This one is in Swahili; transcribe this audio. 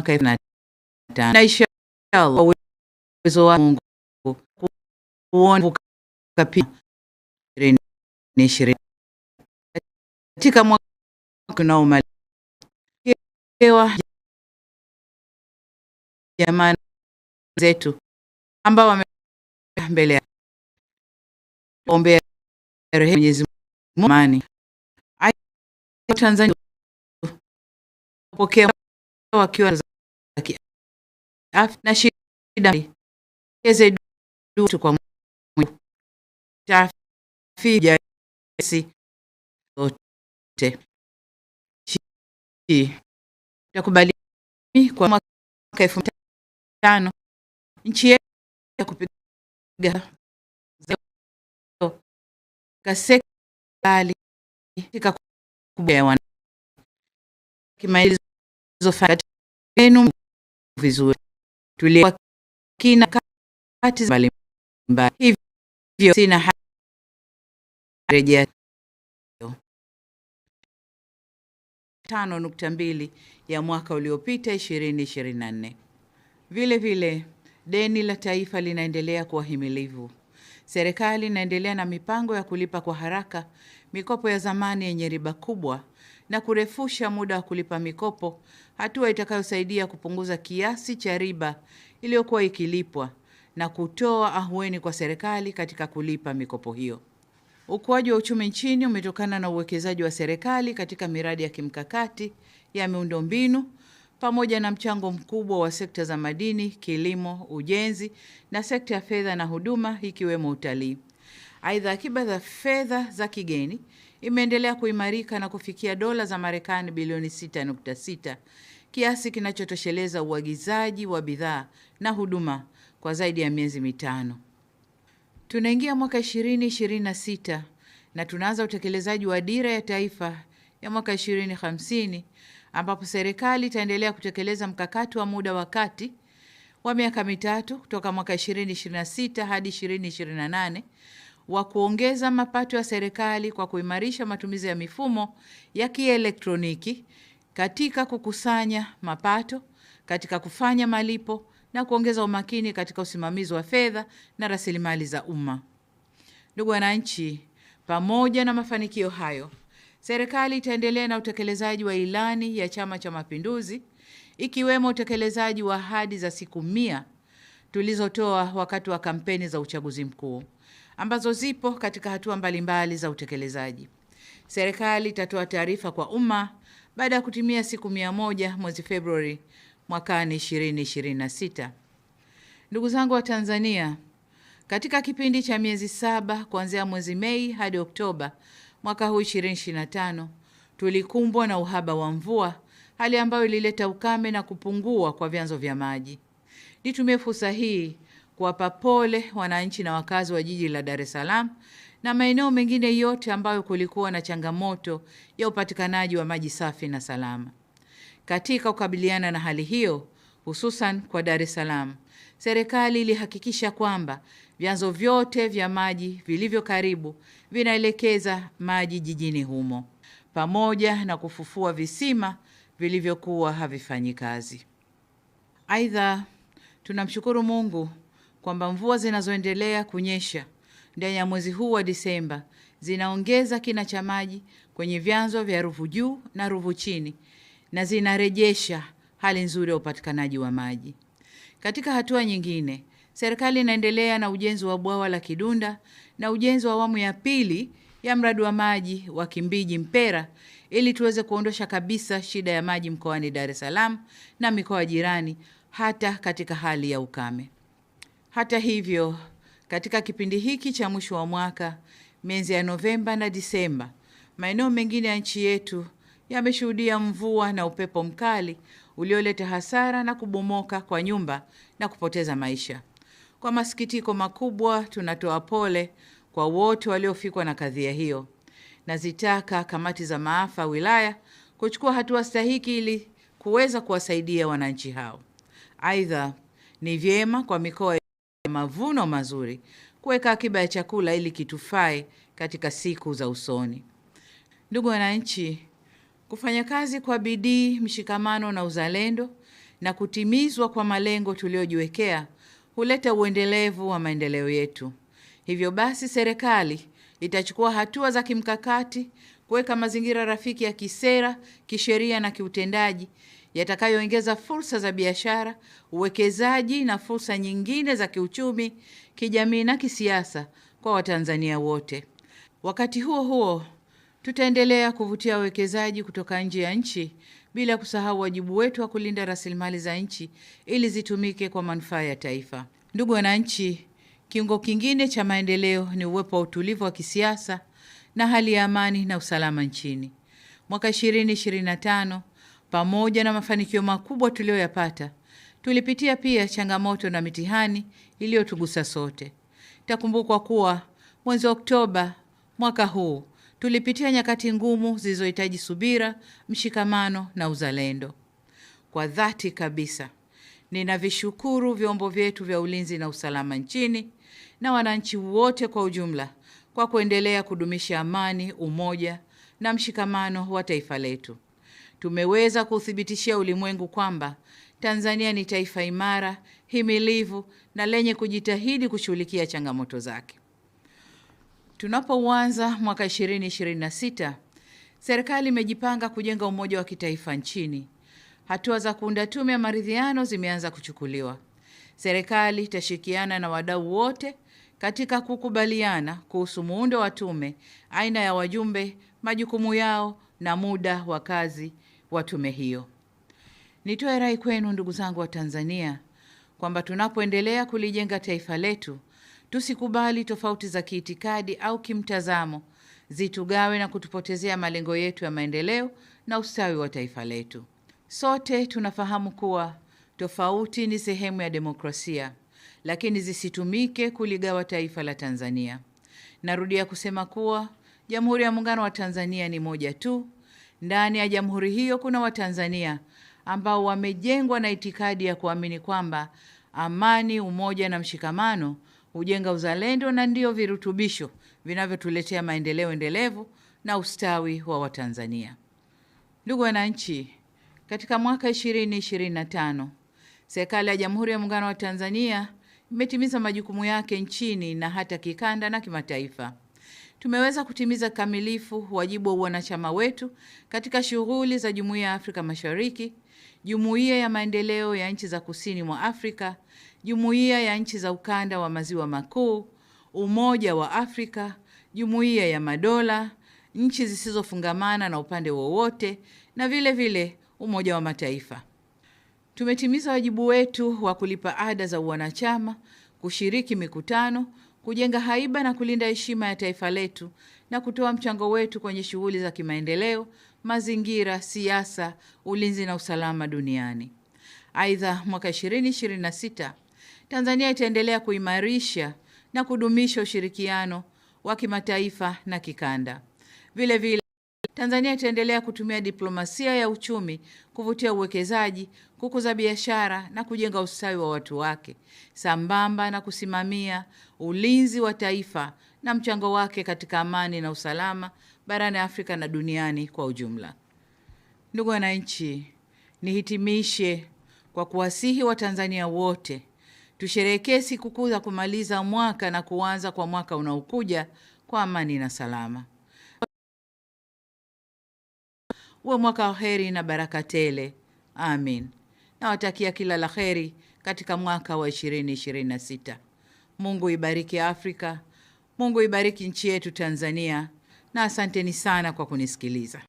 mwaka 2025 na inshallah uwezo wa Mungu kuona pia 2020 katika mwaka unaomaliza jamani zetu ambao wame mbele ya ombea rehema Mwenyezi Mungu amani Tanzania pokea wakiwa za afya na shida keze dutu kwa Mungu tafija si zote takubali kwa mwaka 2005 nchi yetu kupiga kasekali katika kubwa wana kimaelezo fanyenu vizuri tuliwa kina kati mbalimbali hivyo sina rejea 5.2 ya mwaka uliopita 2024. Vile vile deni la taifa linaendelea kuwa himilivu. Serikali inaendelea na mipango ya kulipa kwa haraka mikopo ya zamani yenye riba kubwa na kurefusha muda wa kulipa mikopo, hatua itakayosaidia kupunguza kiasi cha riba iliyokuwa ikilipwa na kutoa ahueni kwa serikali katika kulipa mikopo hiyo. Ukuaji wa uchumi nchini umetokana na uwekezaji wa serikali katika miradi ya kimkakati ya miundombinu pamoja na mchango mkubwa wa sekta za madini, kilimo, ujenzi na sekta ya fedha na huduma ikiwemo utalii. Aidha, akiba za fedha za kigeni imeendelea kuimarika na kufikia dola za Marekani bilioni 6.6, kiasi kinachotosheleza uagizaji wa bidhaa na huduma kwa zaidi ya miezi mitano. Tunaingia mwaka 2026 na tunaanza utekelezaji wa dira ya taifa ya mwaka 2050 ambapo serikali itaendelea kutekeleza mkakati wa muda wa kati wa miaka mitatu kutoka mwaka 2026 hadi 2028 wa kuongeza mapato ya serikali kwa kuimarisha matumizi ya mifumo ya kielektroniki katika kukusanya mapato, katika kufanya malipo na kuongeza umakini katika usimamizi wa fedha na rasilimali za umma. Ndugu wananchi, pamoja na mafanikio hayo, serikali itaendelea na utekelezaji wa ilani ya Chama cha Mapinduzi, ikiwemo utekelezaji wa ahadi za siku 100 tulizotoa wakati wa kampeni za uchaguzi mkuu, ambazo zipo katika hatua mbalimbali za utekelezaji. Serikali itatoa taarifa kwa umma baada ya kutimia siku 100 mwezi Februari mwakani 2026. Ndugu zangu wa Tanzania, katika kipindi cha miezi 7 kuanzia mwezi Mei hadi Oktoba mwaka huu 2025, tulikumbwa na uhaba wa mvua, hali ambayo ilileta ukame na kupungua kwa vyanzo vya maji. Nitumie fursa hii kuwapa pole wananchi na wakazi wa jiji la Dar es Salaam na maeneo mengine yote ambayo kulikuwa na changamoto ya upatikanaji wa maji safi na salama. Katika kukabiliana na hali hiyo, hususan kwa Dar es Salaam, serikali ilihakikisha kwamba vyanzo vyote vya maji vilivyo karibu vinaelekeza maji jijini humo, pamoja na kufufua visima vilivyokuwa havifanyi kazi. Aidha, tunamshukuru Mungu kwamba mvua zinazoendelea kunyesha ndani ya mwezi huu wa Disemba zinaongeza kina cha maji kwenye vyanzo vya Ruvu Juu na Ruvu Chini na zinarejesha hali nzuri ya upatikanaji wa maji. Katika hatua nyingine, serikali inaendelea na ujenzi wa bwawa la Kidunda na ujenzi wa awamu ya pili ya mradi wa maji wa Kimbiji Mpera ili tuweze kuondosha kabisa shida ya maji mkoani Dar es Salaam na mikoa jirani hata katika hali ya ukame. Hata hivyo, katika kipindi hiki cha mwisho wa mwaka, miezi ya Novemba na Disemba, maeneo mengine ya nchi yetu yameshuhudia mvua na upepo mkali ulioleta hasara na kubomoka kwa nyumba na kupoteza maisha. Kwa masikitiko makubwa, tunatoa pole kwa wote waliofikwa na kadhia hiyo. Nazitaka kamati za maafa wilaya kuchukua hatua stahiki ili kuweza kuwasaidia wananchi hao. Aidha, ni vyema kwa mikoa ya mavuno mazuri kuweka akiba ya chakula ili kitufae katika siku za usoni. Ndugu wananchi, kufanya kazi kwa bidii, mshikamano na uzalendo na kutimizwa kwa malengo tuliyojiwekea huleta uendelevu wa maendeleo yetu. Hivyo basi, serikali itachukua hatua za kimkakati kuweka mazingira rafiki ya kisera, kisheria na kiutendaji yatakayoongeza fursa za biashara, uwekezaji na fursa nyingine za kiuchumi, kijamii na kisiasa kwa Watanzania wote. Wakati huo huo, tutaendelea kuvutia wawekezaji kutoka nje ya nchi bila kusahau wajibu wetu wa kulinda rasilimali za nchi ili zitumike kwa manufaa ya taifa. Ndugu wananchi, kiungo kingine cha maendeleo ni uwepo wa utulivu wa kisiasa na hali ya amani na usalama nchini. Mwaka 2025, pamoja na mafanikio makubwa tuliyoyapata, tulipitia pia changamoto na mitihani iliyotugusa sote. Itakumbukwa kuwa mwezi Oktoba mwaka huu tulipitia nyakati ngumu zilizohitaji subira, mshikamano na uzalendo. Kwa dhati kabisa, ninavishukuru vyombo vyetu vya ulinzi na usalama nchini na wananchi wote kwa ujumla kwa kuendelea kudumisha amani, umoja na mshikamano wa taifa letu. Tumeweza kuthibitishia ulimwengu kwamba Tanzania ni taifa imara, himilivu na lenye kujitahidi kushughulikia changamoto zake. Tunapoanza mwaka 2026, serikali imejipanga kujenga umoja wa kitaifa nchini. Hatua za kuunda tume ya maridhiano zimeanza kuchukuliwa. Serikali itashirikiana na wadau wote katika kukubaliana kuhusu muundo wa tume, aina ya wajumbe, majukumu yao na muda wa kazi wa tume hiyo. Nitoe rai kwenu ndugu zangu wa Tanzania kwamba tunapoendelea kulijenga taifa letu, tusikubali tofauti za kiitikadi au kimtazamo zitugawe na kutupotezea malengo yetu ya maendeleo na ustawi wa taifa letu. Sote tunafahamu kuwa tofauti ni sehemu ya demokrasia, lakini zisitumike kuligawa taifa la Tanzania. Narudia kusema kuwa Jamhuri ya Muungano wa Tanzania ni moja tu. Ndani ya jamhuri hiyo kuna Watanzania ambao wamejengwa na itikadi ya kuamini kwamba amani, umoja na mshikamano hujenga uzalendo na ndio virutubisho vinavyotuletea maendeleo endelevu na ustawi wa Watanzania. Ndugu wananchi, katika mwaka 2025, serikali ya Jamhuri ya Muungano wa Tanzania imetimiza majukumu yake nchini na hata kikanda na kimataifa. Tumeweza kutimiza kamilifu wajibu wa wanachama wetu katika shughuli za Jumuiya ya Afrika Mashariki, Jumuiya ya Maendeleo ya Nchi za Kusini mwa Afrika, Jumuiya ya Nchi za Ukanda wa Maziwa Makuu, Umoja wa Afrika, Jumuiya ya Madola, nchi zisizofungamana na upande wowote na vile vile Umoja wa Mataifa. Tumetimiza wajibu wetu wa kulipa ada za uwanachama, kushiriki mikutano, kujenga haiba na kulinda heshima ya taifa letu na kutoa mchango wetu kwenye shughuli za kimaendeleo, mazingira, siasa, ulinzi na usalama duniani. Aidha, mwaka 2026, Tanzania itaendelea kuimarisha na kudumisha ushirikiano wa kimataifa na kikanda. Vile vile, Tanzania itaendelea kutumia diplomasia ya uchumi kuvutia uwekezaji, kukuza biashara na kujenga ustawi wa watu wake, sambamba na kusimamia ulinzi wa taifa na mchango wake katika amani na usalama barani Afrika na duniani kwa ujumla. Ndugu wananchi, nihitimishe kwa kuwasihi Watanzania wote tusherehekee sikukuu za kumaliza mwaka na kuanza kwa mwaka unaokuja kwa amani na salama. Uwe mwaka wa heri na baraka tele. Amin. Nawatakia kila la heri katika mwaka wa 2026. Mungu ibariki Afrika. Mungu ibariki nchi yetu Tanzania. Na asanteni sana kwa kunisikiliza.